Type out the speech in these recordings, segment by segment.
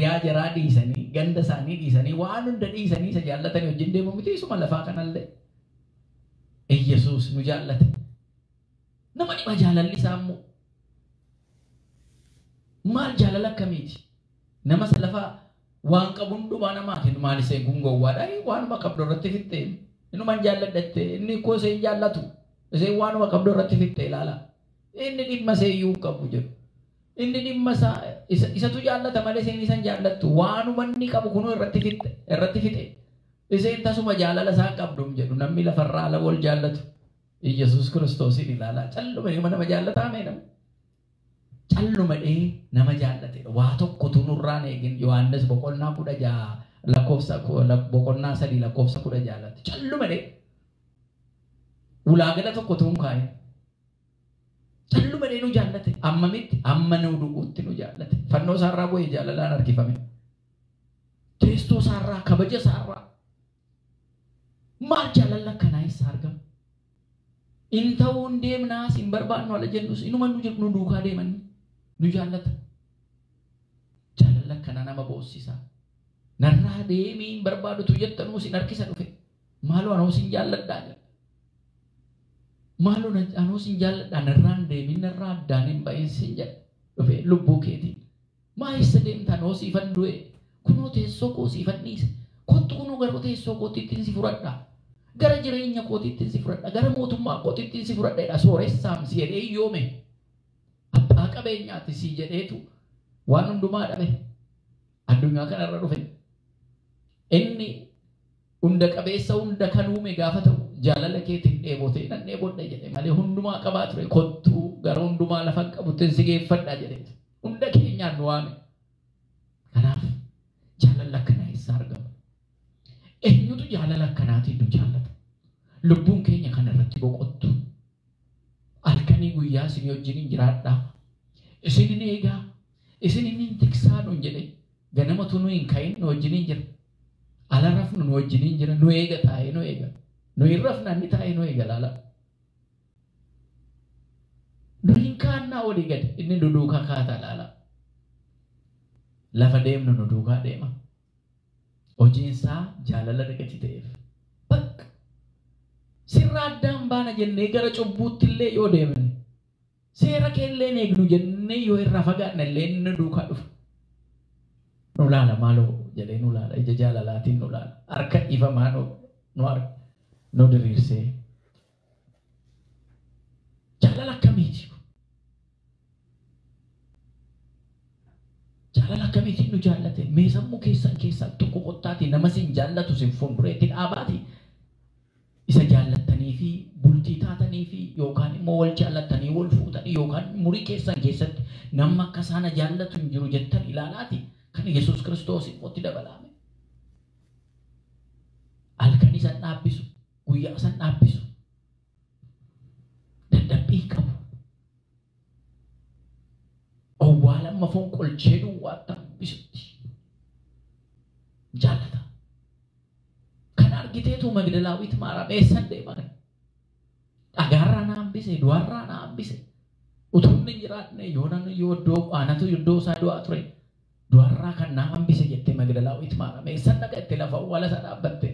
yaa jaraa dhiisanii ganda isaanii dhiisanii waan hunda dhiisanii isa jaallatanii wajjin deemu miti isuma lafaa kanallee. Yesuus nu jaallate. Nama dhima jaalalli isaa immoo maal jaalala akkamiiti? Nama salafaa waan qabu hundumaa namaa kennu maal isee gungowwaadha waanuma qabdu irratti fixxee innumaan jaalladhatte inni koo isee jaallatu isee waanuma qabdu irratti fixxee ilaala. Inni dhimma isee iyyuu qabu jedhu. Inni dhimma isatu jaallata malee iseen isan jaallattu waanuma inni qabu kunuu irratti fixe iseen tasuma jaalala isaa qabduum jedhu namni lafarraa ala wal jaallatu Yesuus Kiristoosin ilaala. Calluma nama jaallata mee nama calluma nama jaallate waa tokkotu nurraan eegin Yohaannis boqonnaa 16 lakkoofsa boqonnaa 3 lakkoofsa 10 jaallate calluma ulaagala tokkotu hin kaa'e. Calluma nu jaallate ammamitti amma nu dhuguutti nu jaallate fannoo isaarraa bu'ee jaalalaan harkifame teessoo isaarraa kabaja isaarraa maal jaalala akkanaa isa argama in ta'uun deemnaas hin barbaannu ala jennus inuma nu duukaa deeman nu jaallata jaalala akkana nama boossisa narraa deemii hin barbaadutu jettanuu sin harkisa dhufe maaloo anoo sin jaalladhaa jedha. Maaloo anoo sin jaalladhaa narraan deemin narraa addaan hin ba'in sin jedha dhufe lubbuu keetiin maa eessa deemta anoo siifan du'e kunoo teessoo koo siifan dhiise kottu kunoo gara teessoo kootiittiin si fudhadhaa gara jireenya kootiittiin si fudhadhaa gara mootummaa kootiittiin si fudhadheedha sooressaam si jedhee yoome abbaa qabeenyaatti si jedheetu waan hundumaa dhabe addunyaa kanarra dhufe inni hunda qabeessa hunda kan uume gaafa ta'u jaalala keetiin dheebotee nan dheebodha jedhe malee hundumaa qabaa ture kottuu gara hundumaa lafa qabuttiin si geeffadha jedhe hunda keenyaan nu waame. Kanaaf jaalala akkanaa eessa argama? Eenyutu jaalala akkanaatiin nu jaallata? Lubbuun keenya kana irratti boqottu halkanii guyyaa isin wajjin jiraadhaa isin eegaa isin inni tiksaa nuun jedhe ganamatu nu hin ka'in nu wajjin jira. Ala rafnu nu wajjin jira nu eega taa'ee nu eega nu hin rafna inni taa'ee nu eega laala nu hin kaannaa walii gad inni nu duukaa kaata laala lafa deemnu nu duukaa deema hojiinsaa jaalala dhaqati ta'eef bakka sirra addaan baana jennee gara cubbuutti illee yoo deemne seera keellee eegnu jennee yoo irraa fagaanne illee inni duukaa dhufa nu laala maaloo jedhee nu laala ija jaalalaatiin nu laala harka ifamaa nu diriirsee jaalala akkamiiti jaalala akkamiitiin nu jaallate mee sammuu keessaa tokko qottaatii nama sin jaallatu sin fuuldureetti dhaabaati isa jaallattanii fi bultii taatanii fi yookaan immoo wal jaallattanii wal fuutanii yookaan umurii keessan keessatti nama akka isaana jaallatu hin jiru jettan ilaalaati. Kan Yesuus Kiristoos itti dabalame halkanii san dhaabbisu guyyaa san dhaabbisu dadhabbii qabu owwaalamma foon qolchee duwwaatti hambisutti jaallata. Kan argiteetu Magdalaawit Maariyaam eessan deeman dhagaarraa na hambise du'arraa na hambise utuu inni jiraatne yoo iddoo aanatu iddoo isaa du'aa ture du'arraa kan na hambise jettee Magdalaawit Maariyaam eessan dhaqatte lafa awwaala isaa dhaabbatte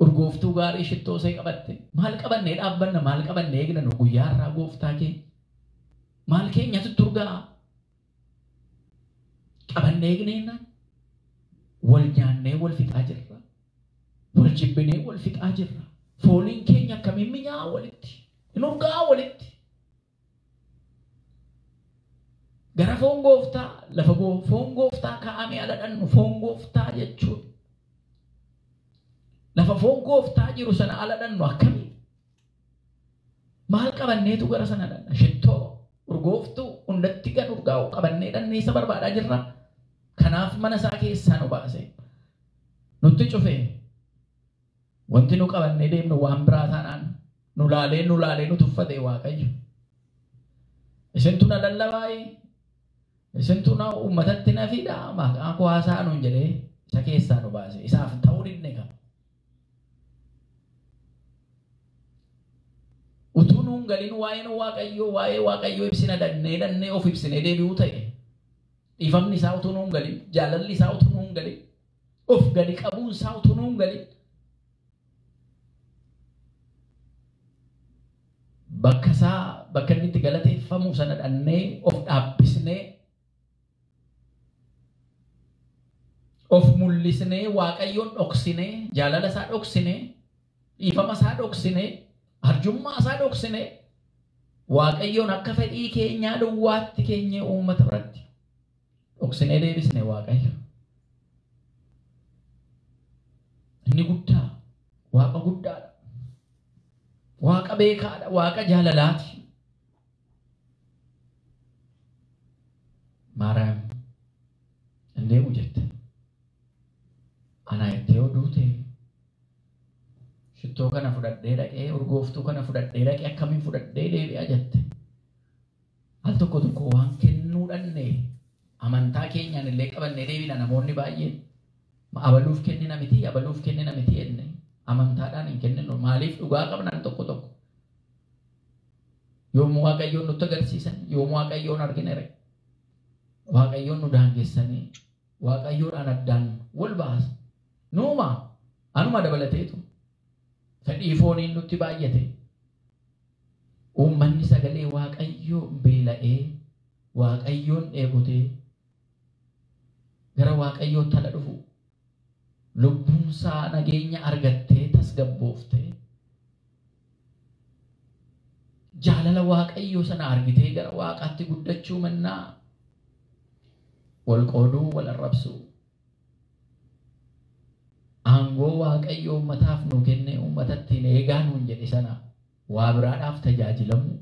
urgooftuu gaarii shittoo ishee qabatte maal qabannee dhaabbanna maal qabannee eegna guyyaarraa gooftaa kee maal keenyatu turgaa qabannee eegneenna wal nyaannee wal fixaa jirra wal jibbinee wal fixaa jirra fooliin keenya akkamiin minyaa walitti hin urgaa walitti gara foon gooftaa lafa foon gooftaa kaa'amee ala dhannu foon gooftaa jechuun lafa foon gooftaa jiru sana ala dhannu akkamii maal qabanneetu gara sana dhanna shittoo urgooftuu hundatti gan urgaa'u qabannee dhannee isa barbaadaa jirra. Kanaaf mana isaa keessaa nu baase nutti cufee wanti nu qabannee deemnu waan biraa taanaan nu laalee nu tuffatee Waaqayyo isintu na lallabaayee isintu na uummatatti na fidaa maqaa koo haasaa nuun jedhee isa keessaa nu baase isaaf ta'uu didne qaba. Utuu nuun galiin waa'ee Waaqayyoo ibsina dannee of ibsinee deebi'uu ta'e Dhiifamni isaa utuu nuun galin, jaalalli isaa utuu nuun galin, of gadi qabuun isaa utuu nuun galin, bakka inni itti galateeffamu sana dhannee of dhaabbisnee of mul'isnee Waaqayyoon dhoksinee jaalala isaa dhoksinee dhiifama isaa dhoksinee arjummaa isaa dhoksinee Waaqayyoon akka fedhii keenyaa duwwaatti keenyee uummata biratti dhoksinee deebisne Waaqayyo. Inni guddaa, Waaqa guddaadha. Waaqa beekaadha, Waaqa jaalalaati. Maariyaam hin deemu jette. Ana itti yoo duute shittoo kana fudhadhee dhaqee urgooftuu kana fudhadhee dhaqee akkamiin fudhadhee deebi'a jette. Al tokko tokko waan kennuu dhanne amantaa keenyaan illee qabannee deebina namoonni baay'een. Abaluuf kennina miti, abaluuf kennina miti jenne amantaadhaan hin kenninu. Maaliif dhugaa qabnan tokko tokko yoomuu Waaqayyoon nutti agarsiisan, yoomuu Waaqayyoon arginere, Waaqayyoon nu daangessanii Waaqayyoodhaan addaan wal baasa. Nuuma anuma dabalateetu fedhii fooniin nutti baay'ate. Uummanni sagalee Waaqayyoo beela'ee Waaqayyoon dheebotee gara Waaqayyoo tala dhufu lubbuunsaa nageenya argattee tasgabbooftee jaalala Waaqayyoo sana argitee gara Waaqaatti guddachuu mannaa wal qooduu wal arrabsuu aangoo Waaqayyoo uummataaf nu kenne uummatatti eegaa nuun jedhe sana waa biraadhaaf tajaajilamu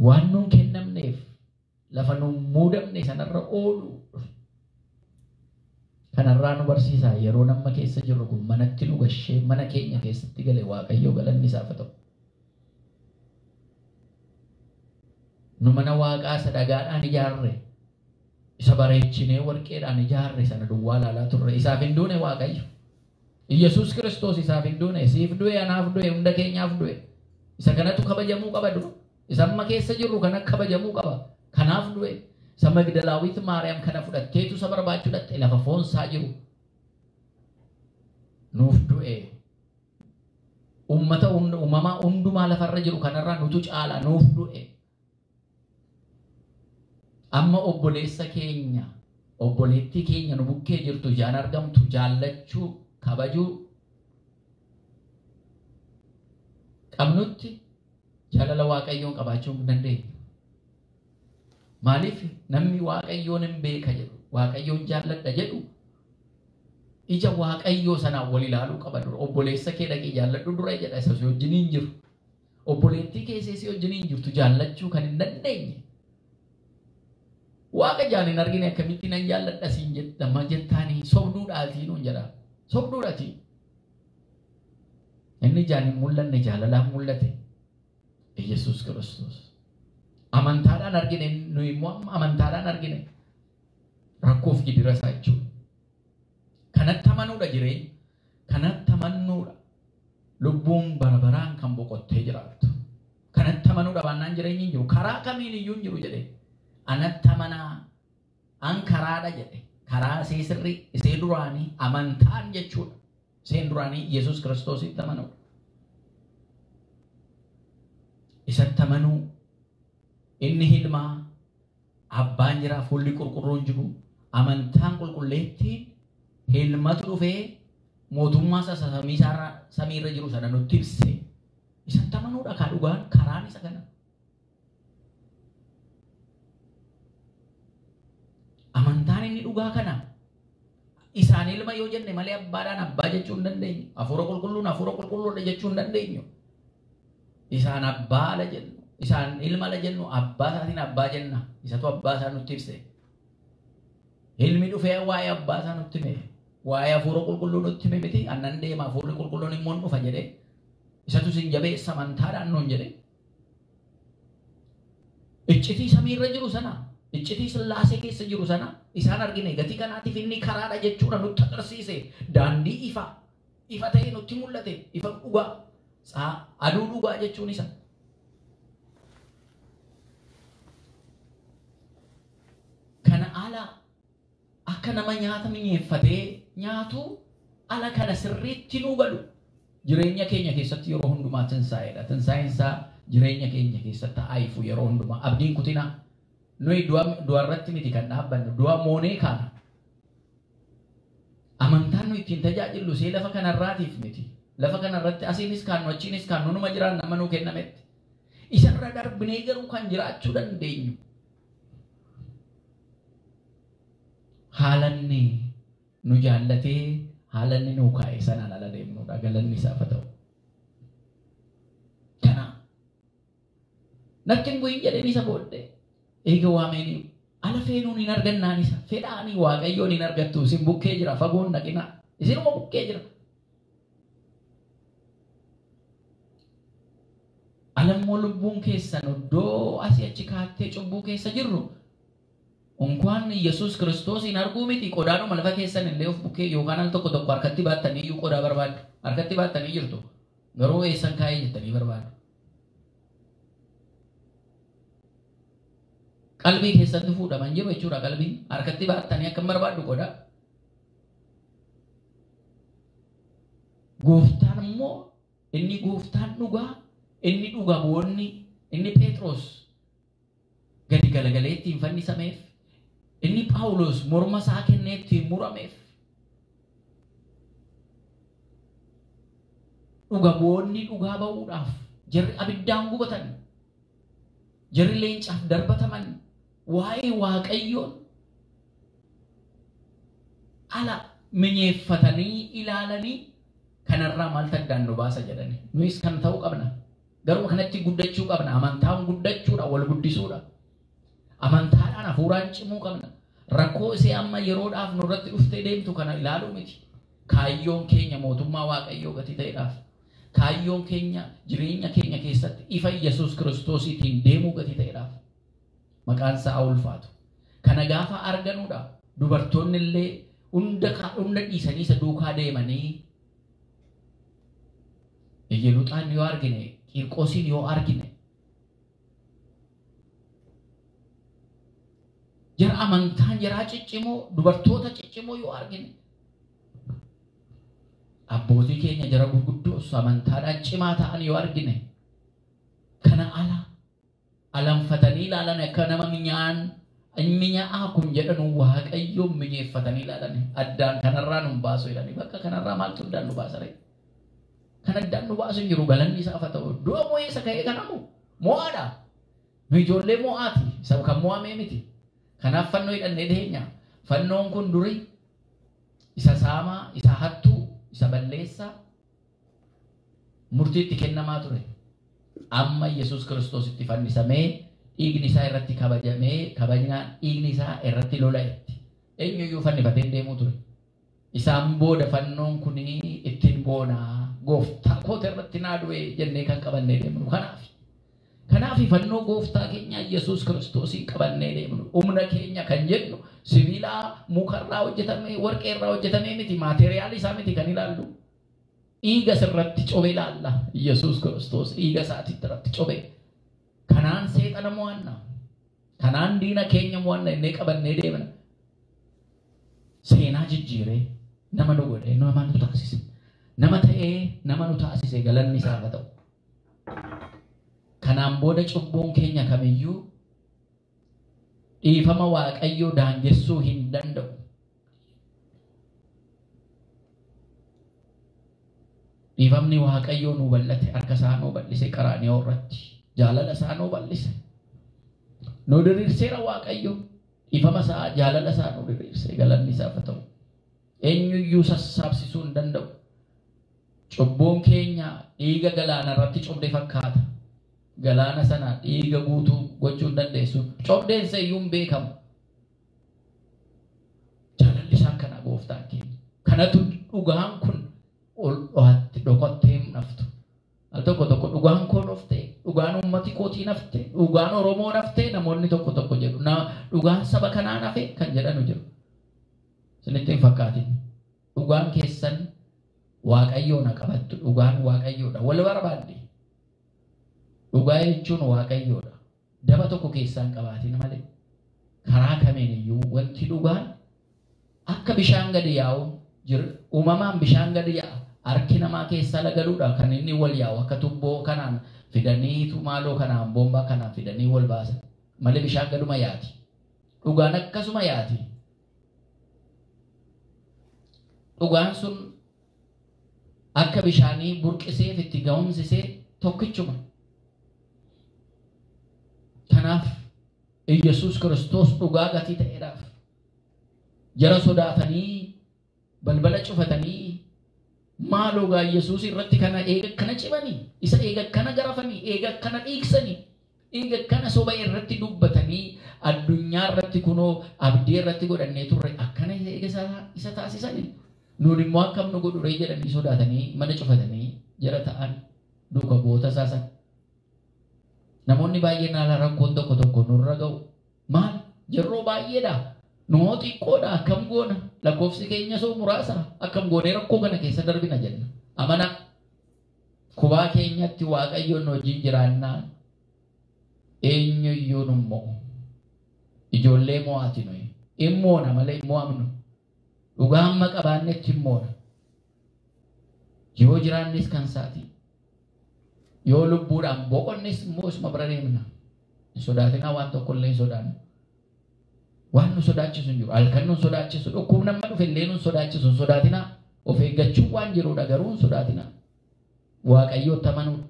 waan nuun kennamneef lafa nuun muudamne sanarra oolu kanarraa nu barsiisa. Yeroo nama keessa jirru kun manatti nu gashee mana keenya keessatti gale Waaqayyoo galanni isaaf haa ta'u. Nu mana Waaqaa isa dhagaadhaan ijaarre isa bareechinee warqeedhaan ijaarre sana duwwaa laalaa turre. Isaaf hin duune Waaqayyo. Iyesuus Kiristoos isaaf hin duune, siif du'e, anaaf du'e, hunda keenyaaf du'e. Isa kanatu kabajamuu qaba dura. Isa amma keessa jirru kana kabajamuu qaba. Kanaaf du'e. Isa Magdalaawit Maariyaam kana fudhatteetu isa barbaachuu dhatte lafa foonsaa jiru. Nuuf du'e. Uumamaa hundumaa lafarra jiru kanarraa nutu caala nuuf du'e. Amma obboleessa keenya, obboleettii keenya nu bukkee jirtu jaan argamtu jaallachuu, kabajuu qabnutti jaalala Waaqayyoon qabaachuu hin dandeenyu. Maaliif namni Waaqayyoon hin beeka jedhu, Waaqayyoon jaalladha jedhu ija Waaqayyoo sanaan wal ilaaluu qaba dura. Obboleessa kee dhaqee jaalladhu dura jedha isa wajjiniin jiru. Obboleettii keessee si wajjiniin jirtu jaallachuu kan hin dandeenye. Waaqa jaan hin argine akkamitti nan jaalladha siin jedhama jettaanii sobduudhaatii nuun jedha. Sobduudhaatii. Inni jaan hin mul'anne jaalalaan mul'ate. Iyesuus Kiristoos. Amantaadhaan argine nuyi immoo amantaadhaan argine rakkoof gidira isaa jechuudha. Kanatti amanuudha jireenya. Kanatti amanuudha lubbuun barabaraan kan boqottee jiraattu. Kanatti amanuudha baannaan jireenyi hin jiru. Karaa kamiin iyyuu hin jiru jedhee. Anatti amanaa an karaadha jedhe. Karaa isee sirrii isee duraanii amantaan jechuudha. Iseen duraanii Yesuus Kiristoositti amanuu. Isatti amanuu. Inni hilmaa abbaan jira fuulli qulqulluun jiru amantaan qulqulleettiin hilmatu dhufee mootummaa samiirra jiru sana nutti ibse. Isatti amanuudha kaa dhugaan karaan isa kana. Amantaan inni dhugaa kana. Isaan ilma yoo jenne malee abbaadhaan abbaa jechuu hin dandeenyu. Hafuura qulqulluudha jechuu hin dandeenyu. Isaan abbaadha jennu. Isaan ilma la jennu abbaa isaatiin abbaa jenna. Isatu abbaa isaa nutti ibse. Ilmi dhufee waa'ee abbaa isaa nutti hime. Waa'ee hafuura qulqulluu nutti hime miti. Annan deema hafuurri qulqulluun immoo dhufa jedhee. Isatu sin jabeessa amantaadhaan nuun jedhee. Iccitii samiirra jiru sana. Iccitii Sillaasee keessa jiru sana isaan argine gatii kanaatiif inni karaadha jechuudha nutti agarsiise. Daandii ifa ta'e nutti mul'ate. Ifa dhugaa. Aduu dhugaa jechuun isa. ala akka nama nyaata mi'eeffatee nyaatu ala kana sirriitti nu galu. Jireenya keenya keessatti yeroo hundumaa tinsaa'eedha. Tinsaa'een isaa jireenya keenya keessatti haifu yeroo hundumaa. Abdiin kutinaa. Nuyi du'a irratti miti kan dhaabbannu. Du'a moonee kana. Amantaan nuyi ittiin tajaajillu see lafa kanarraatiif miti. Lafa kanarratti asiinis kaannu achiinis kaannu numa jiraan nama nuu kennametti. Isarra darbinee garuu kan jiraachuu dandeenyu. Haalanni nu jaallatee haalanni nu kaa'e sanaan ala deemnudha. Galanni isaaf haa ta'u. Kana natti hin bu'in jedheen isa booddee eega waameen ala feenuun hin argannaan isa fedhaanii waaqayyoon hin argattu. Isin bukkee jira fagoon dhaqinaa. Isinuma bukkee jira. Alammoo lubbuun keessan iddoo asii achi kaattee cubbuu keessa jirru unkwaan Yesuus Kiristoosiin arguu miti qodaanuma lafa keessan illee of bukkee yookaan al tokko tokko harkatti baattanii iyyuu qodaa barbaaddu. Harkatti baattanii jirtu. Garuu eessan kaa'ee jettanii barbaaddu. Qalbii keessatti fuudhaman jiru jechuudha qalbiin. Harkatti baattanii akkam barbaaddu qodaa. Gooftaan immoo inni gooftaan dhugaa inni dhugamoonni inni Phexros gadi galagalee ittiin fannisameef inni Phaawulos morma isaa kennee ittiin murameef dhugamoonni dhugaa ba'uudhaaf jarri abiddaan gubatan jarri leencaaf darbataman waa'ee waaqayyoon ala minyeeffatanii ilaalanii kanarraa maal taddaan nu baasa jedhani. Nuyis kan ta'uu qabna. Garuu kanatti guddachuu qabna. Amantaan guddachuudha, wal guddisuudha. Amantaadhaan hafuuraan cimuu qabna. Rakkoo isee amma yeroodhaaf nurratti dhuftee deemtu kana ilaaluu miti. Kaayyoon keenya mootummaa waaqayyoo gatii ta'eedhaaf. Kaayyoon keenya jireenya keenya keessatti ifa Yesuus Kiristoosiitiin deemuu gatii ta'eedhaaf. Maqaan isaa ulfaatu. Kana gaafa arganuudha. Dubartoonni illee hunda dhiisanii isa duukaa deemanii Iyyeluuxaan yoo argine, Qiirqoosiin yoo argine, jara amantaan jaraa ciccimoo, dubartoota ciccimoo yoo argine, abbootii keenya jara gurguddoos amantaadhaan cimaa ta'an yoo argine, kana alanfatanii ilaalan akka nama minya'aa kun jedhanu waaqayyoon minyeeffatanii ilaalan addaan kanarraa nu baasu jedhanii bakka kanarraa maaltu addaan nu baasare? Kan addaan nu baasu jiru galanni isaaf haa ta'u. Du'a moo'ee isa ka'ee kanamu mo'aadha. Nu ijoollee mo'aati. Isa kan mo'amee miti. Kanaaf fannoo hidhannee deenya. Fannoon kun duri isa saamaa, isa hattuu, isa balleessaa murtiitti kennamaa ture. Amma Yesuus Kiristoos itti fannisamee dhiigni isaa irratti kabajnaan dhiigni isaa irratti lola'etti. Eenyuyyuu fannifatee deemuu ture. Isaan booda fannoon kun ittiin boonaa. Gooftaa koota irratti naa du'e jennee kan qabannee deemnu. Kanaaf fannoo gooftaa keenya Yesuus Kiristoosiin qabannee deemnu. Humna keenya kan jennu sibiilaa mukarraa hojjetame, warqeerraa hojjetame miti, maateriyaali isaa miti kan ilaallu. Dhiiga sirratti cobe ilaalla. Yesuus Kiristoos dhiiga isaatitti irratti cobe. Kanaan seexana mo'anna. Kanaan diina keenya mo'anna innee qabannee deemna. Seenaa jijjiiree nama nu godhe nama nu taasise. Nama ta'ee nama nu taasise galanni isaaf haa ta'u. Kanaan booda cubbuun keenya kamiyyuu dhiifama waaqayyoo daangessuu hin danda'u. Dhiifamni waaqayyoo nu bal'ate harka isaa nu bal'ise qaraaniyaa irratti jaalala isaa nu bal'ise. Nu diriirseera waaqayyoo dhiifama isaa jaalala isaa nu diriirse galanni isaaf haa ta'u. Eenyuyyuu sassaabsisuu hin danda'u. Cubbuun keenya dhiiga galaana irratti cobde fakkaata. Galaana sana dhiiga guutuu gochuu hin dandeessu. Cobdeensa iyyuu hin beekamu. Jaalalli isaa kana gooftaan keenya. Kanatu dhugaan kun ol dho'atti dhokottee naftu. Al tokko tokko dhugaan koo naftee, dhugaan uummati kootii naftee, dhugaan Oromoo naftee namoonni tokko tokko jedhu. Dhugaan saba kanaa nafe kan jedhanu jiru. Isinitti hin fakkaatin. Dhugaan keessan waaqayyoo na qabattu. Dhugaan waaqayyoodha. Wal barbaadde. Dhugaa jechuun waaqayyoodha. Daba tokko keessaan qabaatin malee. karaa kamiiniyyuu wanti dhugaan akka bishaan gadi yaa'u jiru. Uumamaan bishaan gadi yaa'a. Harki namaa keessa lagaluudha kan inni wal yaa'u akka tubboo kanaan fidaniitu maaloo kanaan boombaa kanaan fidanii wal baasan. Malee bishaan gaduma yaati. Dhugaan akkasuma yaati. Dhugaan sun akka bishaanii burqisee itti ga'umsisee tokkichuma. Kanaaf Yesuus Kiristoos dhugaa gatii ta'eedhaaf jara sodaatanii balbala cufatanii maaloo gaa Yesuus irratti kana eega kana cibanii isa eega kana garafanii eega kana dhiiksanii eega kana soba irratti dubbatanii addunyaa irratti kunoo abdii irratti godhannee turre akkana eega isa taasisanii nuun immoo akkam nu godhure jedhanii sodaatanii mana cufatanii jara ta'an duuka boota saasan. Namoonni baay'een haala rakkoon tokko tokko nurra ga'u maal yeroo baay'eedha nuu xiqqoodha akkam goona lakkoofsi keenya soo muraasa akkam goonee rakkoo kana keessa darbina jenna. Amana kubaa keenyatti Waaqayyoon wajjin jiraannaan eenyuyyuu nummoo ijoollee mo'aati nuyi immoona malee mo'amnu dhugaa amma qabaannetti immoona yoo jiraannis kan saati yoo lubbuudhaan boqonnis immoo isuma bira deemna. Hin sodaatinaa waan tokkollee hin sodaannu. Waan nu sodaachisu hin jiru. Halkan nu sodaachisu dhukkub nama dhufe illee nu sodaachisu hin sodaatinaa. Of eeggachuun waan jiruudha garuu hin sodaatinaa. Waaqayyootti amanuudha.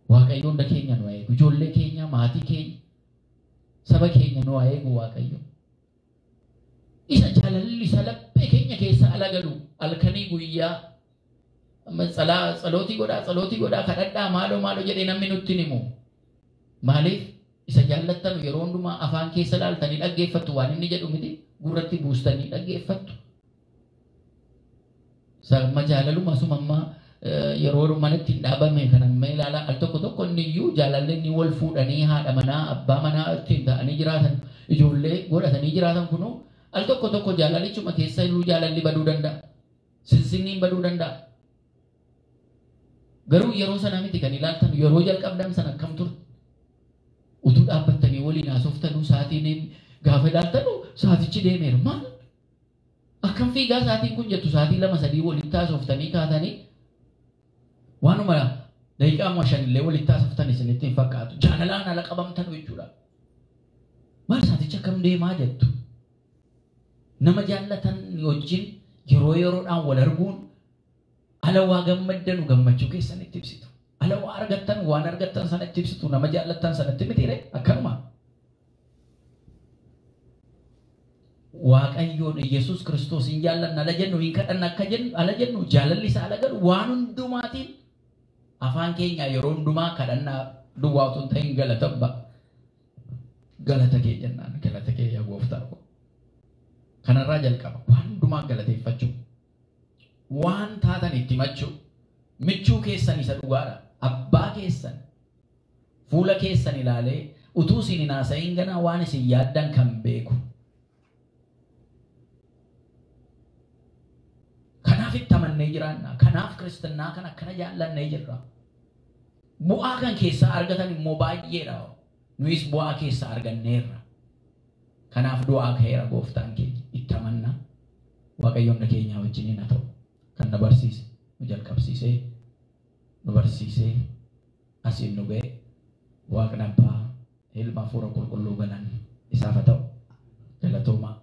Waaqayyo hunda keenya nu eegu. Ijoollee keenya, maatii keenya, saba keenya nu eegu Waaqayyo. Isa jaalalli isa laphee keenya keessa ala galu halkanii guyyaa salootii godhaa kadhadhaa maaloo jedhee namni nutti himu. Maaliif isa jaallattanu yeroo hundumaa afaan keessa laaltanii dhaggeeffattu waan inni jedhu miti gurratti buustanii dhaggeeffattu. Sama jaalaluma asumammaa yeroo manatti hin dhaabame kan amma ilaala al tokko inni iyyuu jaalalli inni wal fuudhanii haadha manaa abbaa manaa ittiin ta'anii jiraatan ijoollee godhatanii jiraatan kunuu al tokko jaalalichuma keessa iyyuu jaalalli baduu danda'a. Sinsinniin baduu danda'a. Garuu yeroo sana miti kan ilaaltan yeroo jalqabdan sana akkam ture. Utuu dhaabbattanii waliin haasoftanuu sa'aatiin gaafa ilaaltanu sa'aatichi deemeera maal? Akkam fiigaa sa'aatiin kun jettu sa'aatii 2-3 walitti haasoftanii kaatanii waanuma daqiiqaa 5 illee walitti haasoftanii isinitti hin fakkaatu. Jaalalaan ala qabamtan jechuudha. Maal sa'aatichi akkam deemaa jettu? Nama jaallatan wajjin yeroodhaan wal arguun ala waa gammaddanu gammachuu keessanitti ibsitu. Ala waa argattan waan argattan sanatti ibsitu nama jaallattan sanatti mitiire akkanuma. Waaqayyoon Yesuus Kiristoos hin jaallanna ala jennu hin kadhanna akka jennu ala jennu jaalalli isaa ala galu waan hundumaatiin afaan keenya yeroo hundumaa kadhannaa duwwaa otoo hin ta'in galata kee jennaan galata kee yaa gooftaa ko. Kanarraa jalqaba waan hundumaa galateeffachuu. Waan taatan itti michuu keessan isa dhugaadha. Abbaa keessan fuula keessan ilaalee utuu isin hin haasa'iin ganaa waan isin yaaddan kan beeku. Kanaaf itti amannee jiraanna. Kanaaf kiristinnaa kan akkana jaallannee jirra. Bu'aa kan keessaa argatan immoo baay'eedha. Nuyis bu'aa keessaa arganneerra. Kanaaf du'aa ka'eera gooftaan keenya itti amanna. Waaqayyoon keenya wajjin haa ta'u. Kan na barsiise, nu jalqabsiisee, nu barsiisee, asiin nu ga'e, Waaqni Abbaa, Ilma Hafuura Qulqulluu galan isaaf haa ta'u. Galatooma.